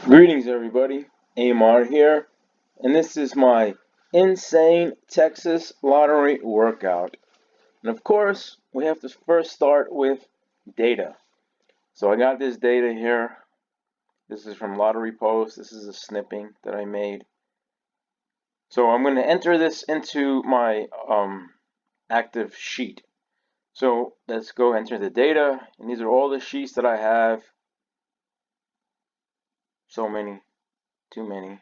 Greetings, everybody. AMARGH here, and this is my insane Texas lottery workout. And of course, we have to first start with data. So I got this data here. This is from Lottery Post. This is a snipping that I made. So I'm going to enter this into my active sheet. So let's go enter the data, and these are all the sheets that I have. So many, too many.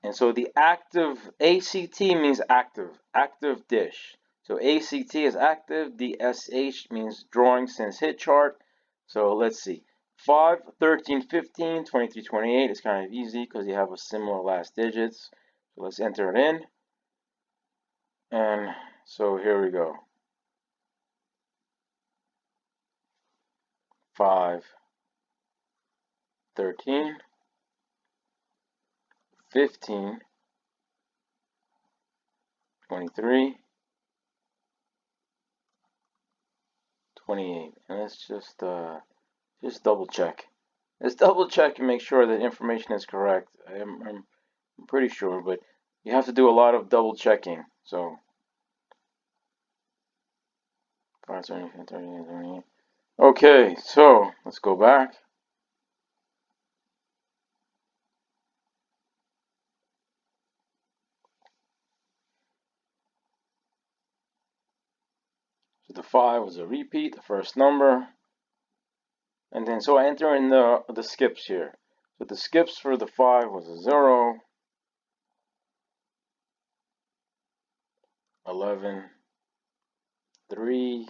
And so the active ACT means active dish. So ACT is active, DSH means drawing since hit chart. So let's see. 5, 13, 15, 23, 28 is kind of easy because you have a similar last digits. So let's enter it in. And so here we go. 5, 13, 15, 23, 28. And let's just double check. Let's double check and make sure that information is correct. I'm pretty sure, but you have to do a lot of double checking. So, 5, 30, 38. Okay, so let's go back. So the 5 was a repeat, the first number. And then, so I enter in the skips here. So the skips for the 5 was a 0, 11, 3,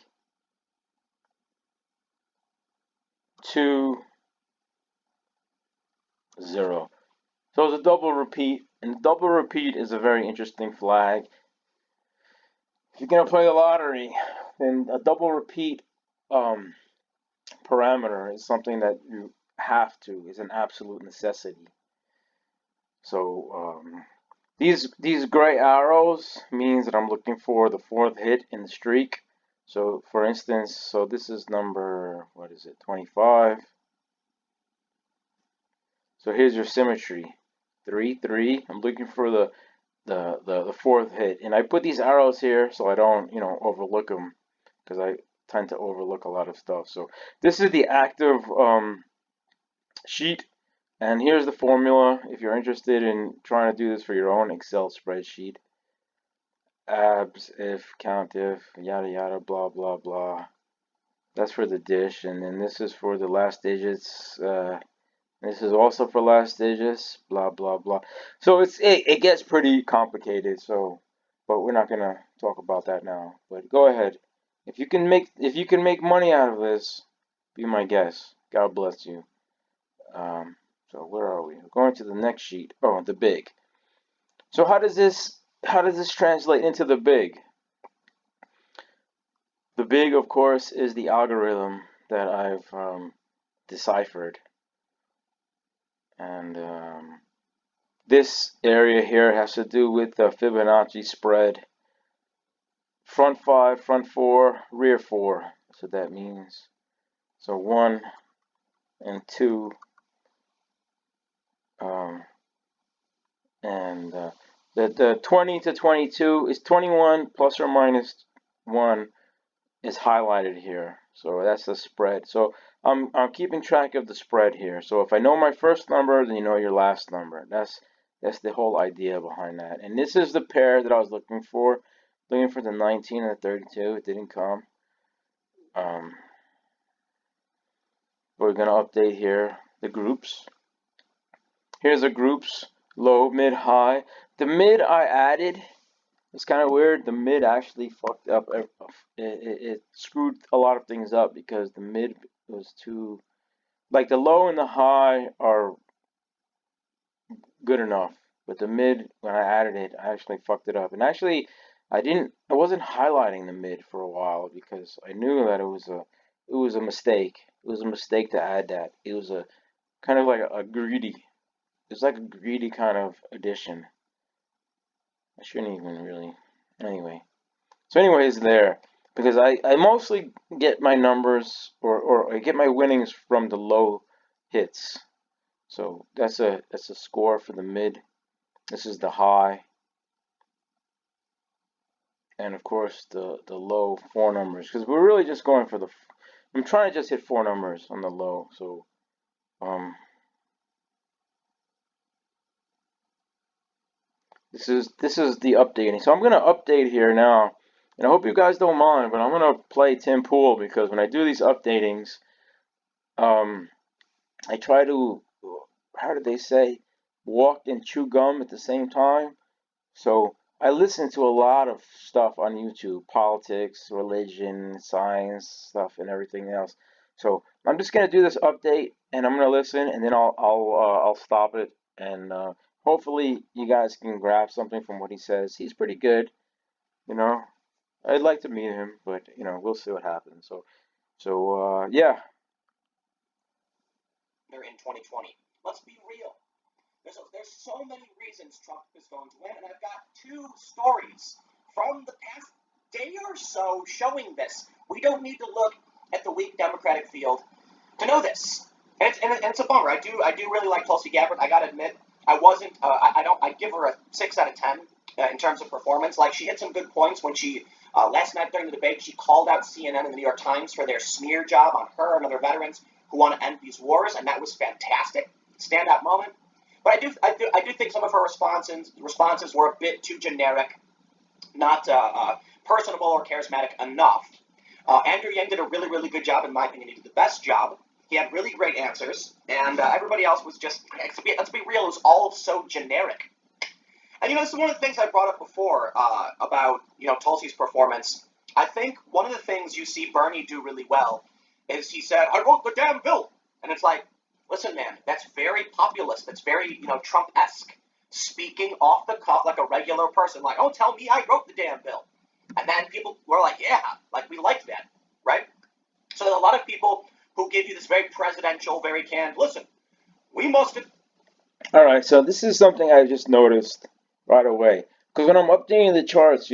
2, 0. So it's a double repeat, and double repeat is a very interesting flag. If you're going to play the lottery, then a double repeat parameter is something that you have to, is an absolute necessity. So these gray arrows means that I'm looking for the 4th hit in the streak. So for instance, so this is number, what is it, 25. So here's your symmetry, 3, 3. I'm looking for the 4th hit, and I put these arrows here so I don't, overlook them, because I tend to overlook a lot of stuff. So this is the active sheet, and here's the formula if you're interested in trying to do this for your own Excel spreadsheet. Abs, if, count if, yada yada, blah blah blah. That's for the dish, and then this is for the last digits. This is also for last digits, blah blah blah. So it gets pretty complicated. So, but we're not gonna talk about that now. But go ahead. If you can make money out of this, be my guest. God bless you. So where are we? We're going to the next sheet. Oh, the big. So how does this translate into the big? The big, of course, is the algorithm that I've deciphered. And this area here has to do with the Fibonacci spread. Front 5, front 4, rear 4. That's what that means. So 1 and 2. And the 20 to 22 is 21 plus or minus 1 is highlighted here. So that's the spread. So I'm keeping track of the spread here. So if I know my first number, then you know your last number. That's the whole idea behind that. And this is the pair that I was looking for. Looking for the 19 and the 32. It didn't come. We're going to update here the groups. Here's the groups. Low, mid, high. The mid I added. It's kind of weird. The mid actually fucked up. It screwed a lot of things up because the mid was too, like the low and the high are good enough, but the mid, when I added it, I actually fucked it up. And actually, I wasn't highlighting the mid for a while because I knew that it was a mistake. It was a mistake to add that. It was a kind of like a greedy. It's like a greedy kind of addition. I shouldn't even really. Anyway. So anyways, there. because I mostly get my numbers or I get my winnings from the low hits. So that's a score for the mid. This is the high, and of course the low four numbers, because we're really just going for the. I'm trying to just hit four numbers on the low. So this is the updating. So I'm gonna update here now, and I hope you guys don't mind, but I'm gonna play Tim Pool because when I do these updatings, I try to, how did they say, walk and chew gum at the same time. So I listen to a lot of stuff on YouTube, politics, religion, science stuff, and everything else. So I'm just gonna do this update, and I'm gonna listen, and then I'll stop it, and hopefully you guys can grab something from what he says. He's pretty good, you know. I'd like to meet him, but we'll see what happens. So yeah. They're in 2020. Let's be real. There's so many reasons Trump is going to win, and I've got two stories from the past day or so showing this. We don't need to look at the weak Democratic field to know this, and it's a bummer. I do really like Tulsi Gabbard. I gotta admit, I wasn't. I give her a 6 out of 10 in terms of performance. Like, she hit some good points when she last night during the debate she called out CNN and the New York Times for their smear job on her and other veterans who want to end these wars, and that was fantastic. Standout moment. But I do think some of her responses were a bit too generic, not personable or charismatic enough. Andrew Yang did a really, really good job, in my opinion. He did the best job. He had really great answers, and everybody else was just, let's be real, it was all so generic. And this is one of the things I brought up before about Tulsi's performance. I think one of the things you see Bernie do really well is he said, "I wrote the damn bill," and it's like, listen, man, that's very populist. That's very Trump-esque, speaking off the cuff like a regular person. Like, "Oh, tell me I wrote the damn bill," and then people were like, "Yeah, like we like that, right?" So there's a lot of people who give you this very presidential, very canned. Listen, we must. All right, so this is something I just noticed right away. Because when I'm updating the charts,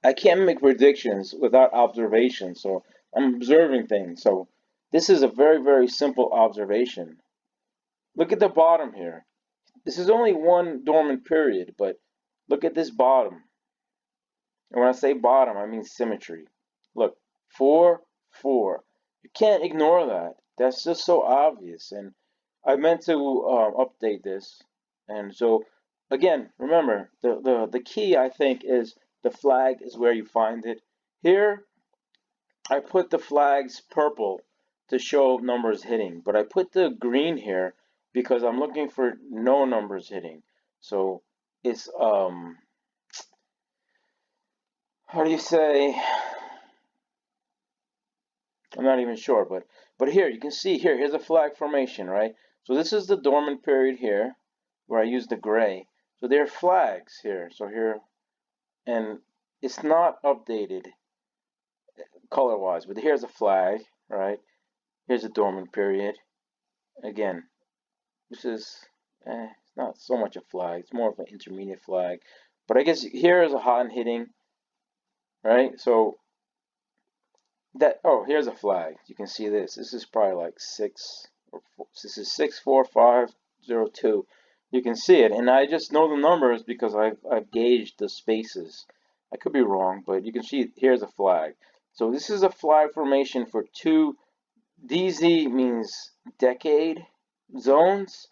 I can't make predictions without observation. So I'm observing things. So this is a very, very simple observation. Look at the bottom here. This is only one dormant period, but look at this bottom. And when I say bottom, I mean symmetry. Look, 4, 4. You can't ignore that. That's just so obvious. And I meant to update this. And so, again, remember, the key, I think, is the flag is where you find it. Here, I put the flags purple to show numbers hitting, but I put the green here because I'm looking for no numbers hitting. So it's, how do you say? I'm not even sure, but here you can see here's a flag formation, right? So this is the dormant period here, where I use the gray. So there are flags here. So here, and it's not updated color-wise, but here's a flag, right? Here's a dormant period. Again, this is it's not so much a flag. It's more of an intermediate flag. But I guess here is a hot and hitting, right? So here's a flag. You can see this. This is probably like 6 or 4, this is 64502. You can see it, and I just know the numbers because I've gauged the spaces. I could be wrong, but you can see here's a flag. So this is a flag formation for 2. DZ means decade zones,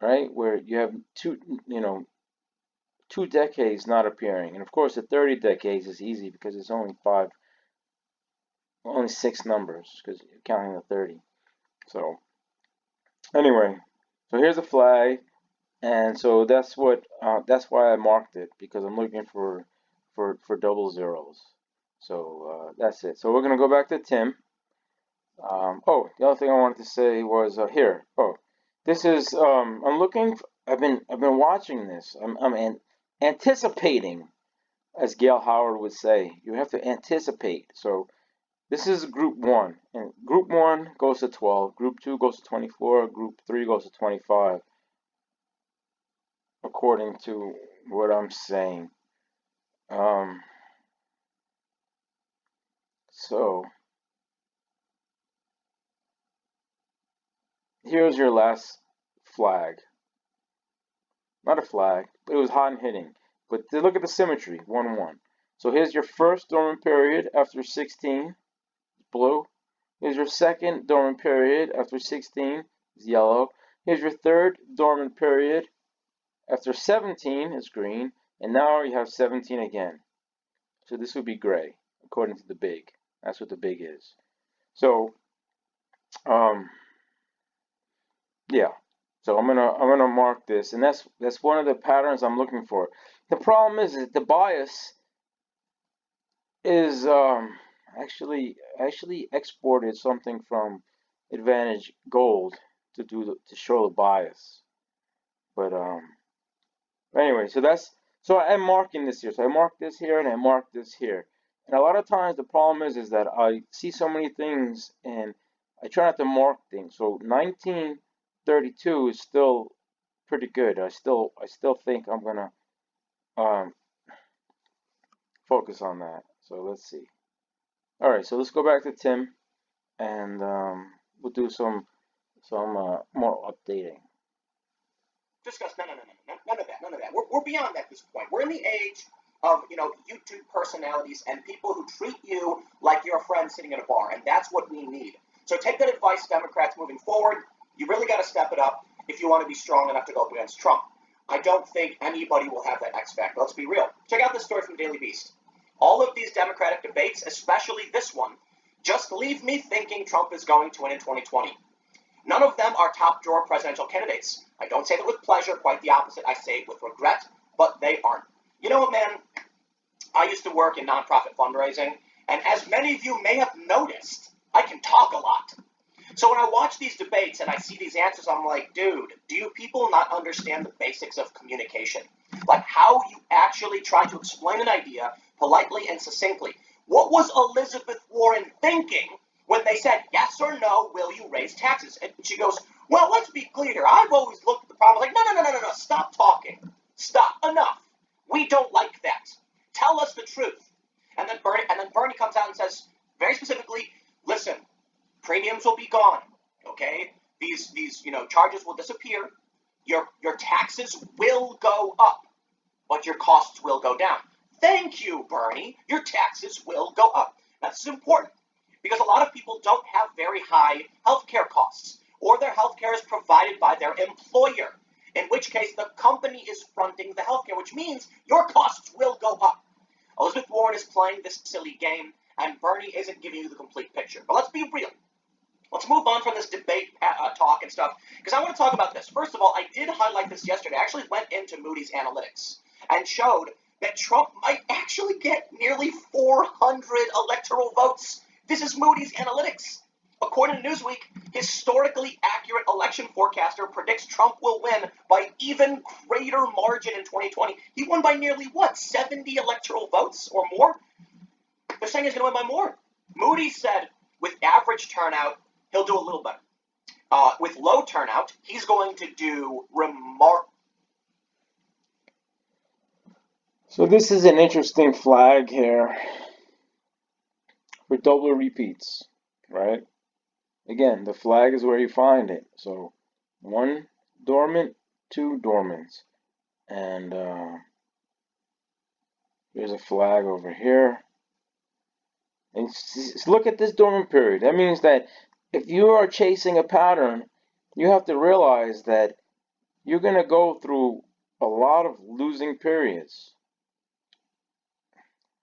right? Where you have two decades not appearing, and of course the 30 decades is easy because it's only 6 numbers because you're counting the 30. So anyway, so here's a flag, and so that's why I marked it, because I'm looking for double zeros. So that's it. So we're gonna go back to Tim. The other thing I wanted to say was here. This is I'm looking. I've been watching this. I'm anticipating, as Gail Howard would say. You have to anticipate. So this is group 1, and group 1 goes to 12, group 2 goes to 24, group 3 goes to 25, according to what I'm saying. So here's your last flag. Not a flag, but it was hot and hitting. But look at the symmetry, 1-1. So here's your first dormant period after 16, blue. Here's your second dormant period after 16, is yellow. Here's your third dormant period after 17, is green. And now you have 17 again. So this would be gray, according to the big. That's what the big is. So, yeah. So I'm gonna mark this, and that's one of the patterns I'm looking for. The problem is that the bias is actually exported something from Advantage Gold to show the bias. But anyway, so I'm marking this here. So I mark this here and I mark this here. And a lot of times the problem is that I see so many things and I try not to mark things. So 1932 is still pretty good. I still think I'm gonna focus on that. So let's see. All right, so let's go back to Tim, and we'll do some more updating. Discuss none of that. We're beyond that at this point. We're in the age of YouTube personalities and people who treat you like you're a friend sitting at a bar, and that's what we need. So take that advice, Democrats, moving forward. You really got to step it up if you want to be strong enough to go up against Trump. I don't think anybody will have that X factor. Let's be real. Check out this story from Daily Beast. All of these Democratic debates, especially this one, just leave me thinking Trump is going to win in 2020. None of them are top drawer presidential candidates. I don't say that with pleasure, quite the opposite. I say it with regret, but they aren't. You know what, man? I used to work in nonprofit fundraising, and as many of you may have noticed, I can talk a lot. So when I watch these debates and I see these answers, I'm like, dude, do you people not understand the basics of communication? Like how you actually try to explain an idea politely and succinctly. What was Elizabeth Warren thinking when they said, yes or no, will you raise taxes? And she goes, well, let's be clear here. I've always looked at the problem like, no, stop talking. Stop, enough. We don't like that. Tell us the truth. And then Bernie comes out and says, very specifically, listen, premiums will be gone, okay? These charges will disappear. Your taxes will go up, but your costs will go down. Thank you, Bernie. Your taxes will go up. Now, this is important because a lot of people don't have very high healthcare costs, or their healthcare is provided by their employer, in which case the company is fronting the healthcare, which means your costs will go up. Elizabeth Warren is playing this silly game, and Bernie isn't giving you the complete picture. But let's be real. Let's move on from this debate talk and stuff, because I want to talk about this. First of all, I did highlight this yesterday. I actually went into Moody's Analytics and showed that Trump might actually get nearly 400 electoral votes. This is Moody's Analytics. According to Newsweek, historically accurate election forecaster predicts Trump will win by even greater margin in 2020. He won by nearly, 70 electoral votes or more? They're saying he's going to win by more. Moody's said with average turnout, he'll do a little better. With low turnout, he's going to do remarkable. So this is an interesting flag here for double repeats, right? Again, the flag is where you find it. So 1 dormant, 2 dormants. And there's a flag over here. And look at this dormant period. That means that if you are chasing a pattern, you have to realize that you're going to go through a lot of losing periods.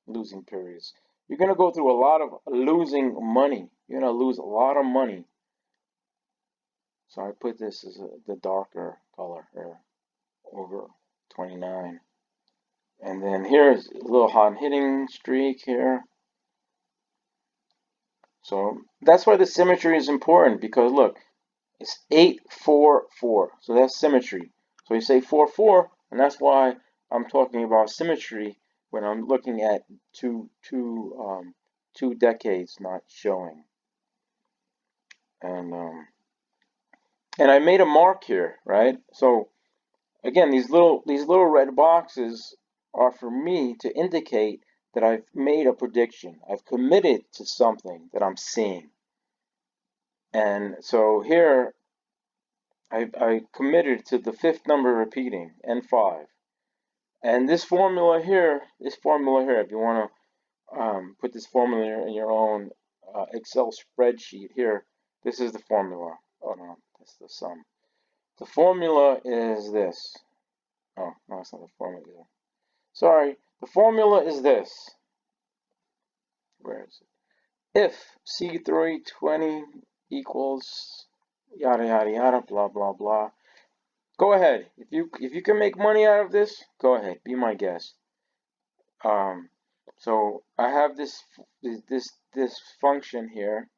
You're going to go through a lot of losing money. You're going to lose a lot of money. So I put this as the darker color here, over 29. And then here's a little hot hitting streak here. So that's why the symmetry is important, because look, it's 8-4-4. So that's symmetry. So you say 4-4, and that's why I'm talking about symmetry when I'm looking at two decades not showing. And I made a mark here, right? So again, these little red boxes are for me to indicate that I've made a prediction. I've committed to something that I'm seeing. And so here I committed to the fifth number repeating, N5. And this formula here, if you want to put this formula in your own Excel spreadsheet here, this is the formula. Oh no, that's the sum. The formula is this. Oh, no, it's not the formula either. Sorry, the formula is this. Where is it? If C320 equals yada yada yada, blah blah blah. Go ahead. If you can make money out of this, go ahead. Be my guest. So I have this function here,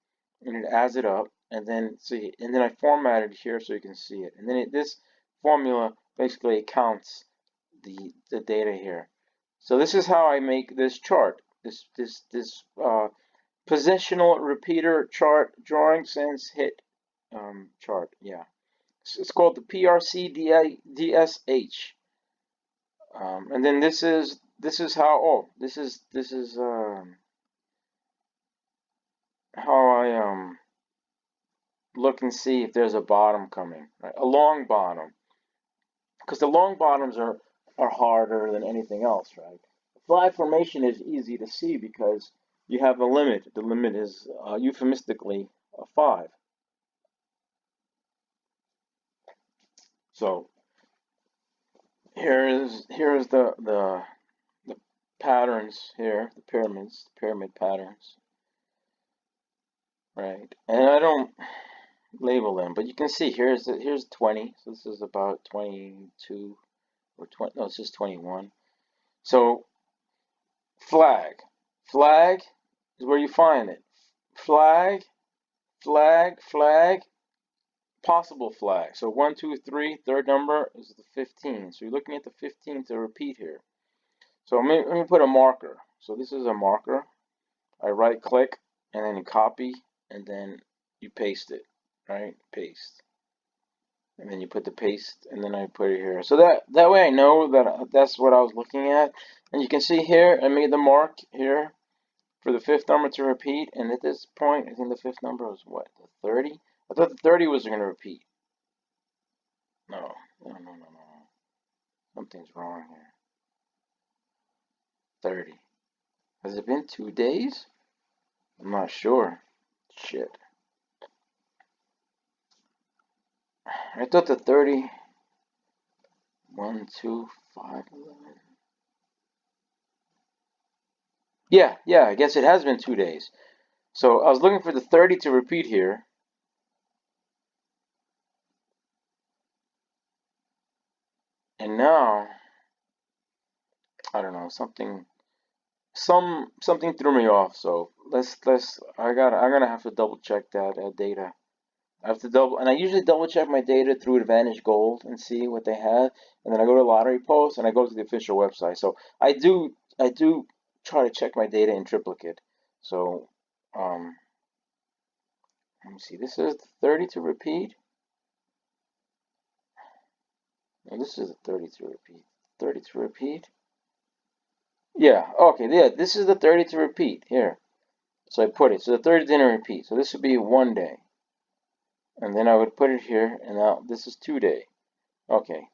and it adds it up, and then see, and then I format it here so you can see it, and then this formula basically counts the data here. So this is how I make this chart. This positional repeater chart drawing since hit chart. Yeah, it's called the PRC DSH. And then this is how, oh, this is how I look and see if there's a bottom coming, right? A long bottom, because the long bottoms are harder than anything else, right? Flag formation is easy to see because you have a limit. The limit is euphemistically a 5. So here is the patterns here, the pyramid patterns, right? And I don't label them, but you can see here's 20. So this is about 22 or 20. No, it's just 21. So flag is where you find it. Flag, possible flag. So 1, 2, 3, third number is the 15. So you're looking at the 15 to repeat here. So let me put a marker. So this is a marker. I right click and then you copy and then you paste it, right? Paste. And then you put the paste and then I put it here. So that way I know that that's what I was looking at. And you can see here I made the mark here for the fifth number to repeat, and at this point I think the fifth number was what, the 30? I thought the 30 was going to repeat. No. Something's wrong here. 30. Has it been 2 days? I'm not sure. Shit. I thought the 30. 1, 2, 5, 11. Yeah, I guess it has been 2 days. So I was looking for the 30 to repeat here. And now, I don't know, something threw me off. So I'm gonna have to double check that data. I have to and I usually double check my data through Advantage Gold and see what they have, and then I go to Lottery Post and I go to the official website. So I do try to check my data in triplicate. So let me see. This is the 30 to repeat. No, this is the 30 to repeat. 30 to repeat. Yeah. Okay. Yeah. This is the 30 to repeat here. So I put it. So the 30 didn't repeat. So this would be 1 day. And then I would put it here, and now this is 2 day. Okay.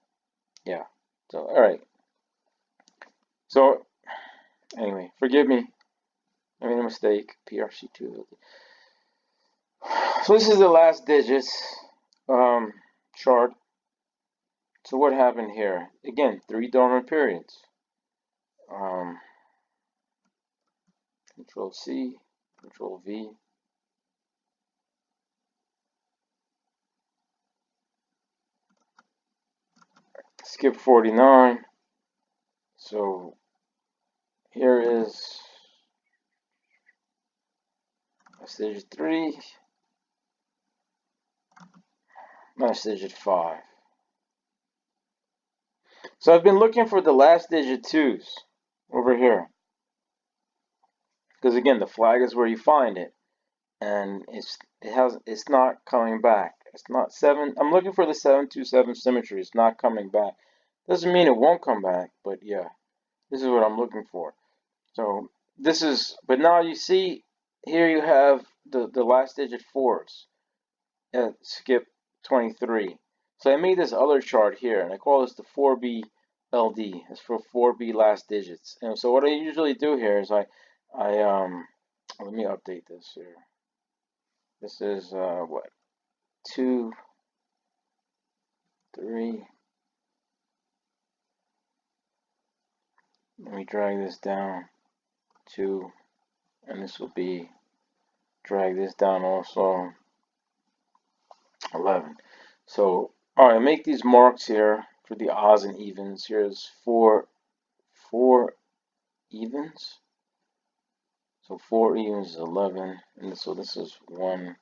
Yeah. So all right. So anyway, forgive me. I made a mistake. PRC2. So this is the last digits chart. So what happened here? Again, 3 dormant periods. Control C, Control V. Skip 49. So here is digit 3. Last digit 5. So I've been looking for the last digit 2s over here. Because again, the flag is where you find it. And it's not coming back. It's not 7. I'm looking for the 727 symmetry. It's not coming back. Doesn't mean it won't come back, but yeah. This is what I'm looking for. So this is, but now you see here you have the last digit 4s at skip 23. So I made this other chart here, and I call this the 4B LD. It's for 4B last digits. And so what I usually do here is I let me update this here. This is what, 2, 3. Let me drag this down 2, and this will be, drag this down also 11. So all right, make these marks here for the odds and evens. Here's four evens. So 4 evens is 11, and so this is 1,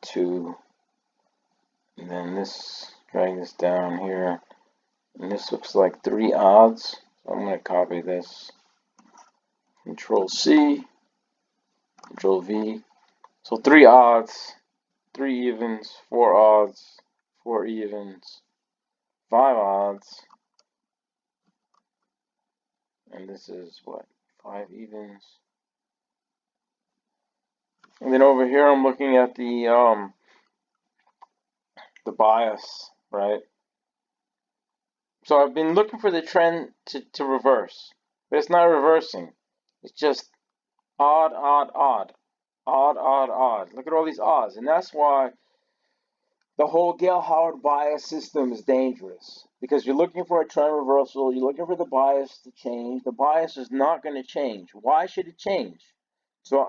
2, and then this, drag this down here, and this looks like 3 odds. So I'm going to copy this, Control C, Control V. So 3 odds, 3 evens, 4 odds, 4 evens, 5 odds, and this is what, 5 evens. And then over here I'm looking at the bias, right? So I've been looking for the trend to reverse, but it's not reversing. It's just odd, odd, odd, odd, odd, odd. Look at all these odds, and that's why the whole Gale-Howard bias system is dangerous, because you're looking for a trend reversal, you're looking for the bias to change. The bias is not going to change. Why should it change? So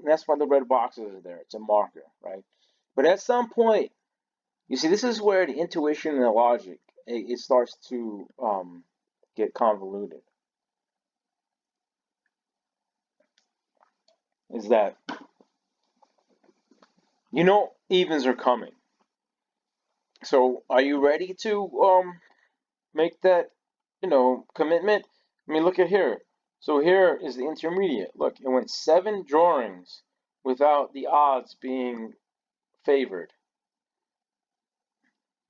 that's why the red boxes are there. It's a marker, right? But at some point, you see, this is where the intuition and the logic, it starts to get convoluted. Is that, you know, evens are coming. So are you ready to make that, commitment? I mean, look at here. So here is the intermediate. Look, it went 7 drawings without the odds being favored.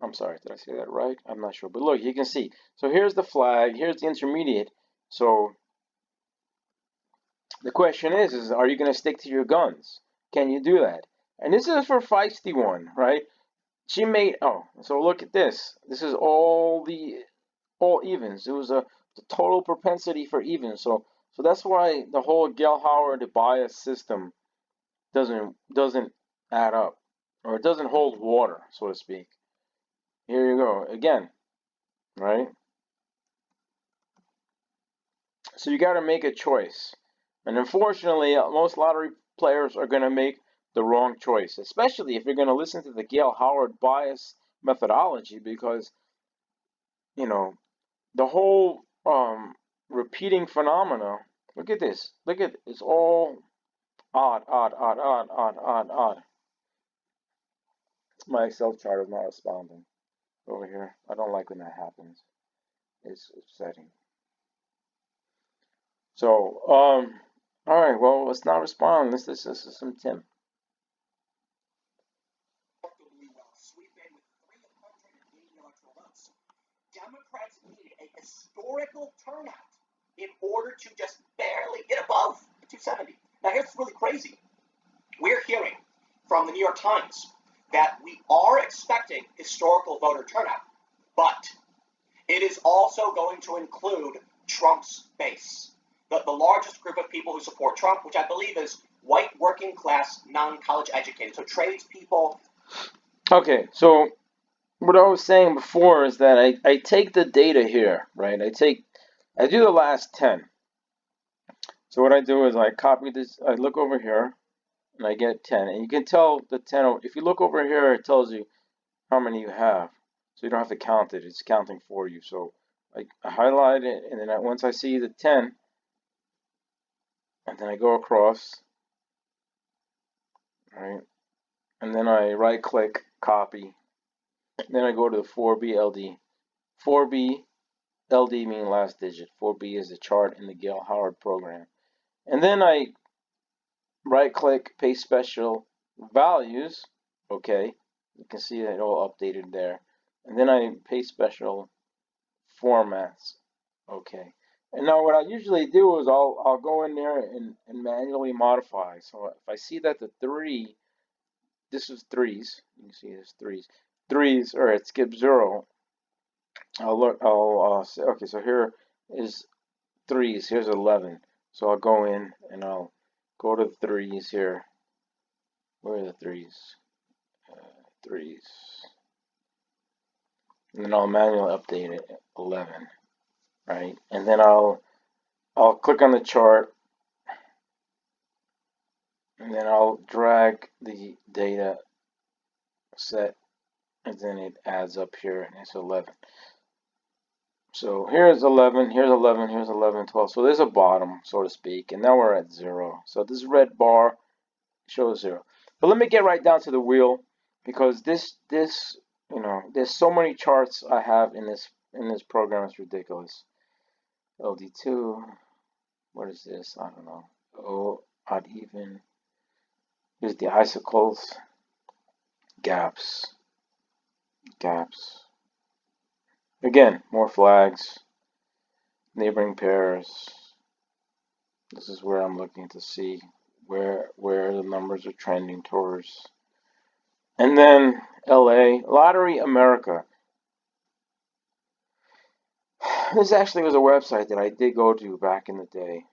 I'm sorry, did I say that right? I'm not sure. But look, you can see. So here's the flag, here's the intermediate. So the question is are you going to stick to your guns? Can you do that? And this is for Feisty One, right? She made, so look at this. This is all evens. It was the total propensity for evens. So that's why the whole Gale-Howard bias system doesn't add up, or it doesn't hold water, so to speak. Here you go again, right? So you got to make a choice, and unfortunately, most lottery players are going to make the wrong choice, especially if you're going to listen to the Gale-Howard bias methodology, because the whole repeating phenomena. Look at this. Look at it's all odd, odd, odd, odd, odd, odd, odd. My Excel chart is not responding over here. I don't like when that happens. It's upsetting. So, all right. Well, let's not respond. This is some Tim. Democrats needed a historical turnout in order to just barely get above 270. Now, here's what's really crazy. We're hearing from the New York Times that we are expecting historical voter turnout, but it is also going to include Trump's base, the largest group of people who support Trump, which I believe is white, working class, non-college educated, so tradespeople. Okay, so what I was saying before is that I take the data here, right? I do the last 10. So what I do is I copy this, I look over here, and I get 10. And you can tell the 10, if you look over here, it tells you how many you have. So you don't have to count it, it's counting for you. So I highlight it, and then once I see the 10, and then I go across, right? And then I right click, copy. And then I go to the 4B LD. 4B LD meaning last digit. 4B is the chart in the Gale-Howard program. And then I right click, paste special values. Okay, you can see it all updated there. and then I paste special formats. Okay. And now what I usually do is I'll go in there and manually modify. So if I see that the 3, this is 3s, you can see this 3s, or it skips 0. I'll say, okay, so here is 3s, here's 11. So I'll go in and I'll go to the 3s here. Where are the 3s? 3s. And then I'll manually update it, 11, right? And then I'll click on the chart, and then I'll drag the data set, and then it adds up here, and it's 11. So here's 11, here's 11, here's 11, 12. So there's a bottom, so to speak, and now we're at 0. So this red bar shows 0. But let me get right down to the wheel, because this you know, there's so many charts I have in this program, it's ridiculous. LD2, what is this? I don't know. Oh, odd even. Here's the icicles, gaps. Again, more flags, neighboring pairs. This is where I'm looking to see where the numbers are trending towards. And then LA, Lottery America. This actually was a website that I did go to back in the day.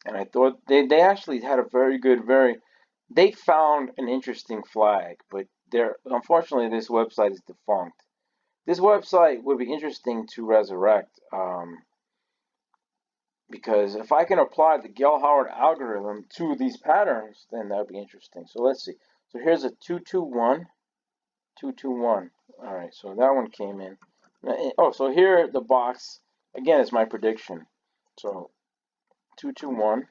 And I thought they actually had a very good, they found an interesting flag, but unfortunately this website is defunct. This website would be interesting to resurrect, because if I can apply the Gell-Howard algorithm to these patterns, then that would be interesting. So let's see. So here's a 221, 221. All right, so that one came in. Oh, so here the box, again, is my prediction. So 221.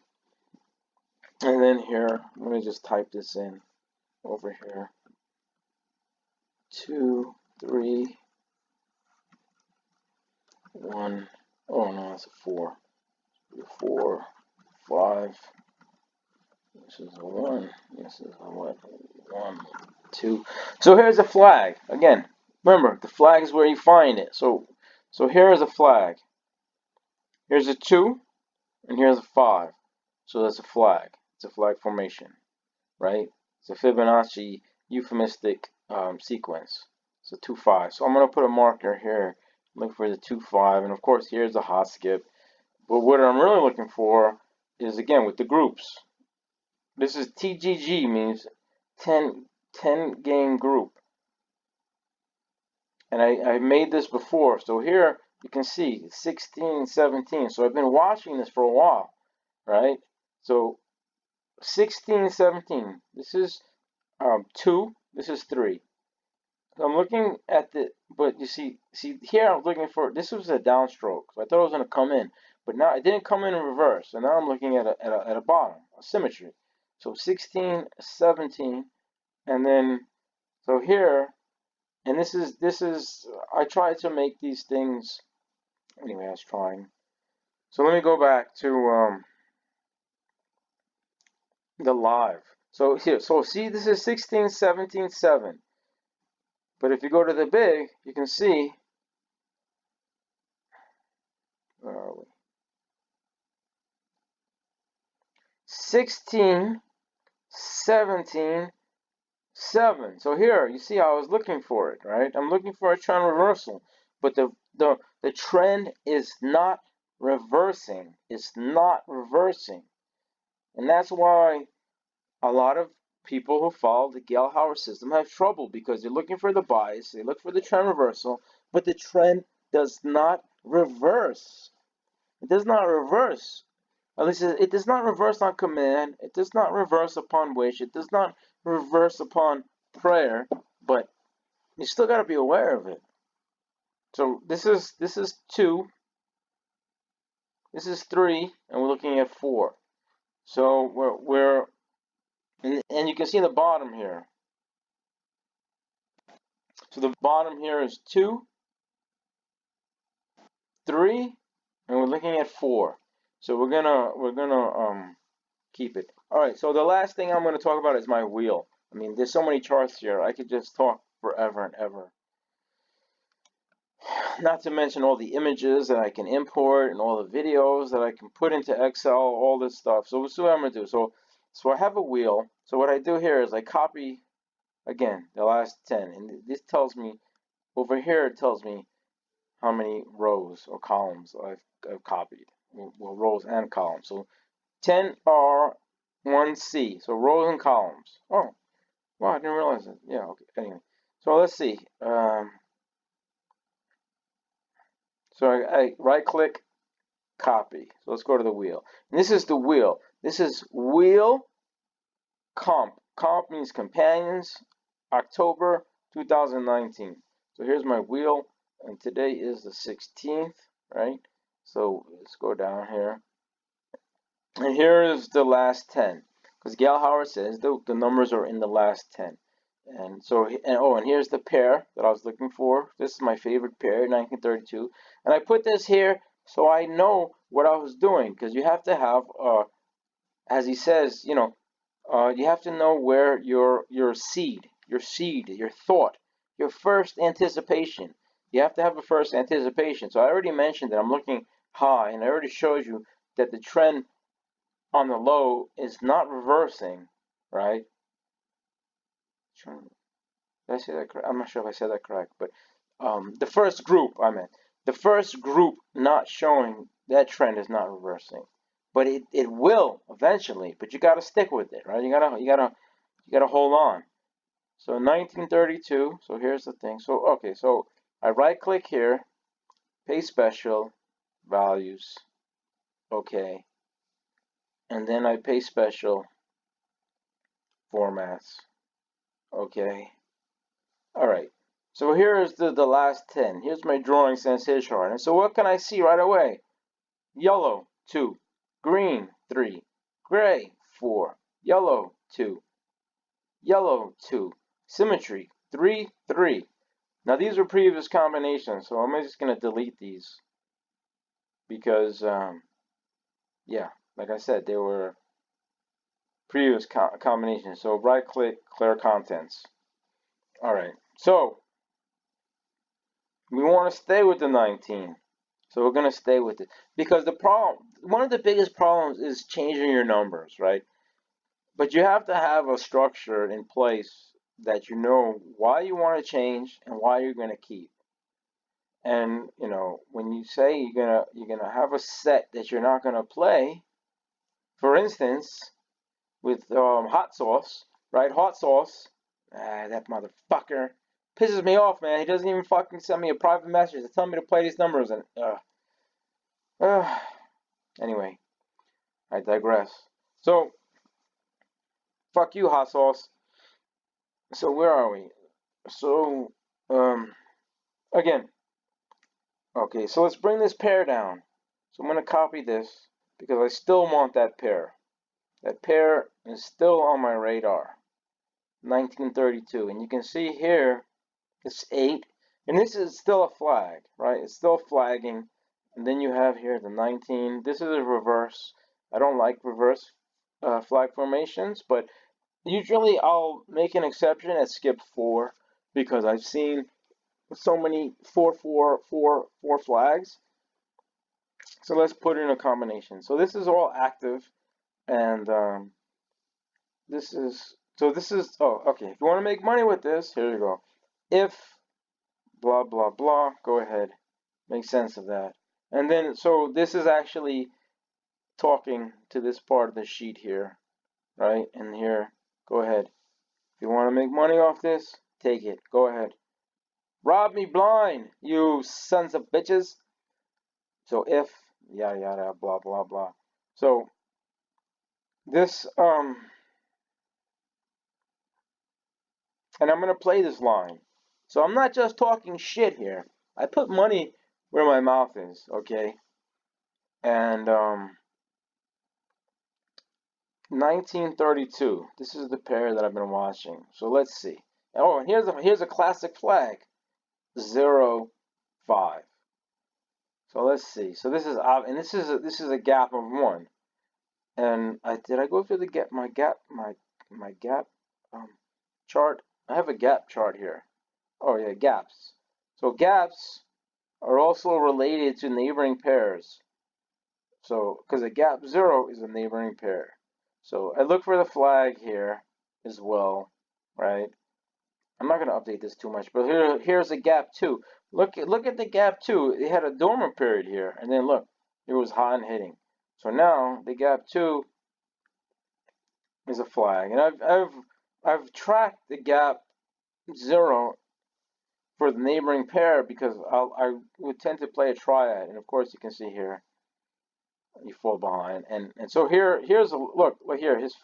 And then here, let me just type this in over here. 2, 3, 1. Oh no, that's a 4. 4, 5. This is a 1. This is a what? 1, 2. So here's a flag. Again, remember, the flag is where you find it. So here is a flag. Here's a 2, and here's a 5. So that's a flag. It's a flag formation, right? It's a Fibonacci euphemistic sequence. So 2, 5. So I'm going to put a marker here. Look for the 2, 5. And of course, here's a hot skip. But what I'm really looking for is, again, with the groups. This is TGG, means 10 game group. And I made this before. So here you can see 16, 17. So I've been watching this for a while, right? So 16, 17. This is 2. This is 3. So I'm looking at but you see here I'm looking for, this was a downstroke. So I thought it was going to come in. But now it didn't come in reverse. And now I'm looking at a bottom, a symmetry. So 16, 17, and then, so here, and this is, I tried to make these things, anyway, I was trying. So let me go back to the live. So here, so see, this is 16, 17, 7. But if you go to the big, you can see, where are we? 16, 17, 7. So here, you see how I was looking for it, right? I'm looking for a trend reversal, but the trend is not reversing. It's not reversing. And that's why a lot of people who follow the Gell-Howard system have trouble, because they're looking for the bias, they look for the trend reversal, but the trend does not reverse. It does not reverse. At least it does not reverse on command. It does not reverse upon wish. It does not reverse upon prayer. But you still got to be aware of it. So this is 2. This is 3, and we're looking at 4. So we're and you can see the bottom here. So the bottom here is 2, 3, and we're looking at 4. So we're gonna keep it. All right. So the last thing I'm gonna talk about is my wheel. I mean, there's so many charts here. I could just talk forever and ever. Not to mention all the images that I can import and all the videos that I can put into Excel, all this stuff. So let's see what I'm gonna do. So I have a wheel. So what I do here is I copy again the last 10, and this tells me over here. It tells me how many rows or columns I've copied. Well, rows and columns. So 10R, 1C. So rows and columns. Oh, wow, I didn't realize it. Yeah, okay. Anyway, so let's see. So I right click, copy. So let's go to the wheel. And this is the wheel. This is wheel comp. Comp means companions. October 2019. So here's my wheel, and today is the 16th, right? So let's go down here. And here is the last 10. Because Gail Howard says the numbers are in the last 10. And so, and here's the pair that I was looking for. This is my favorite pair, 1932. And I put this here so I know what I was doing. Because you have to have, as he says, you have to know where your seed, your thought, your first anticipation. You have to have a first anticipation. So I already mentioned that I'm looking high, and I already showed you that the trend on the low is not reversing, right? Did I say that correct? I'm not sure if I said that correct, but the first group, the first group not showing that trend is not reversing, but it will eventually. But you got to stick with it, right? You gotta hold on. So 1932. So here's the thing. So okay, so I right click here, paste special, values, okay, and then I paste special, formats, okay. All right. So here is the last 10. Here's my drawing sensation chart. And so what can I see right away? Yellow, 2. Green, 3. Gray, 4. Yellow, 2. Yellow, 2. Symmetry, 3, 3. Now these are previous combinations, so I'm just going to delete these because, yeah, like I said, they were previous combinations. So right click, clear contents. All right. So we want to stay with the 19. So we're going to stay with it. Because one of the biggest problems is changing your numbers, right? But you have to have a structure in place that you know why you want to change and why you're going to keep. And, when you say you're gonna have a set that you're not going to play, for instance, with hot sauce, right? Hot sauce, that motherfucker pisses me off, man. He doesn't even fucking send me a private message to tell me to play these numbers, and anyway, I digress. So, fuck you, hot sauce. So where are we? So, again, okay, so let's bring this pair down. So I'm going to copy this because I still want that pair. That pair is still on my radar. 1932. And you can see here, it's 8. And this is still a flag, right? It's still flagging. And then you have here the 19. This is a reverse. I don't like reverse flag formations, but usually I'll make an exception at skip 4 because I've seen so many 4 flags. So let's put in a combination. So this is all active, and this is oh, okay. If you want to make money with this, here you go. If blah blah blah, go ahead, make sense of that. And then so this is actually talking to this part of the sheet here, right? And here, go ahead. If you want to make money off this, take it. Go ahead. Rob me blind, you sons of bitches. So if yada yada blah blah blah. So this and I'm gonna play this line. So I'm not just talking shit here. I put money where my mouth is, okay? And 1932. This is the pair that I've been watching. So let's see. Oh, and here's a classic flag. 0, 5. So let's see. So this is and this is a gap of 1. And did I go through my gap chart? I have a gap chart here. Oh yeah, gaps. So gaps are also related to neighboring pairs. So, because a gap 0 is a neighboring pair. So I look for the flag here as well, right? I'm not going to update this too much, but here's a gap 2. Look at the gap 2. It had a dormant period here, and then look, it was hot and hitting. So now the gap 2 is a flag, and I've tracked the gap 0 for the neighboring pair because I would tend to play a triad, and of course you can see here you fall behind, and so here's a look here. His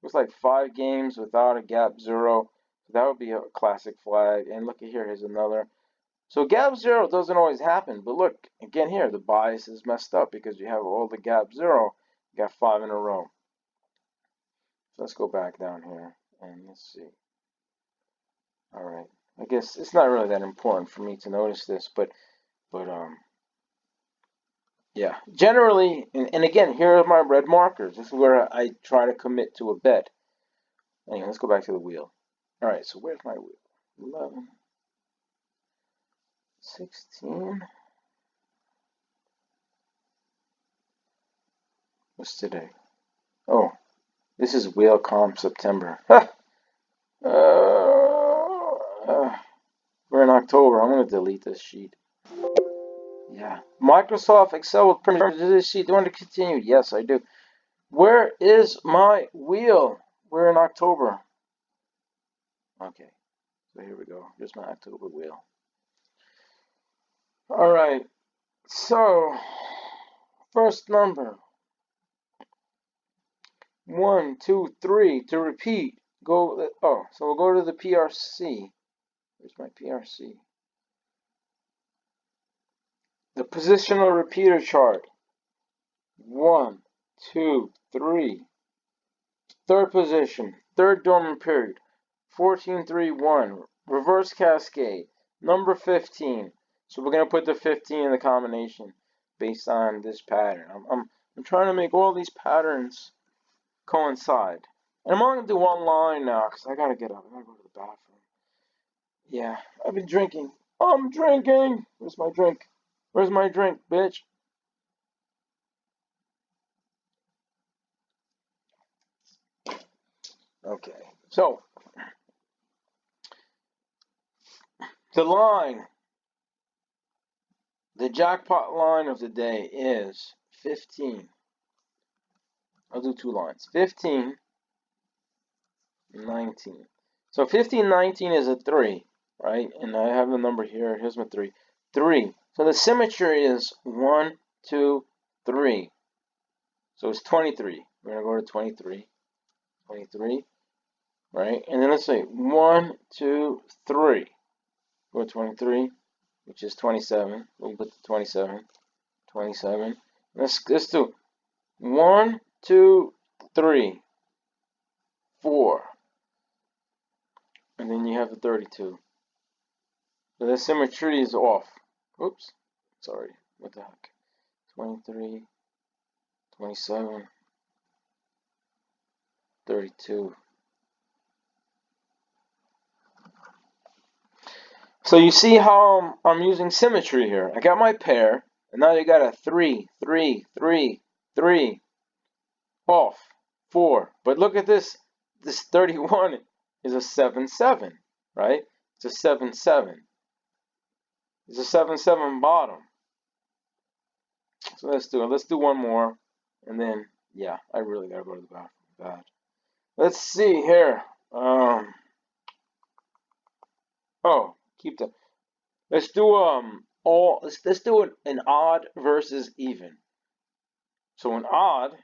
looks like 5 games without a gap 0. So that would be a classic flag. And look at here, here's another. So gap 0 doesn't always happen, but look again here, the bias is messed up because you have all the gap 0. You got 5 in a row. So let's go back down here and let's see. All right, I guess it's not really that important for me to notice this, but yeah, generally, and again, here are my red markers. This is where I try to commit to a bet. Anyway, let's go back to the wheel. All right, so where's my wheel? 11, 16. What's today? Oh, this is wheel comp September. We're in October. I'm going to delete this sheet. Yeah. Microsoft Excel with permission to this sheet. Do you want to continue? Yes, I do. Where is my wheel? We're in October. Okay. So here we go. Here's my October wheel. All right. So, first number. 1, 2, 3. To repeat, go. Oh, so we'll go to the PRC. Here's my PRC. The positional repeater chart. 1, 2, 3. Third position, third dormant period. 14, 3, 1. Reverse cascade. Number 15. So we're going to put the 15 in the combination based on this pattern. I'm trying to make all these patterns coincide. And I'm only going to do one line now because I got to get up. I got to go to the bathroom. Yeah, I've been drinking. I'm drinking. Where's my drink? Where's my drink, bitch? Okay, so the line, the jackpot line of the day is 15. I'll do 2 lines. 15, 19. So 15, 19 is a 3, right? And I have the number here. Here's my 3. 3. So the symmetry is 1, 2, 3. So it's 23. We're going to go to 23. 23, right? And then let's say 1, 2, 3. Go to 23, which is 27. We'll put the 27. 27. Let's do 1, 2, 3, 4. And then you have the 32. So the symmetry is off. Oops. Sorry. What the heck? 23, 27, 32. So you see how I'm using symmetry here. I got my pair, and now you got a 3, 3, 3, 3. Off. 4. But look at this. This 31 is a 7, 7. Right? It's a 7, 7. It's a 7, 7 bottom. So let's do it. Let's do one more. And then, yeah, I really gotta go to the bathroom. Bad. Let's see here. Oh, keep the. Let's do let's do an odd versus even. So an odd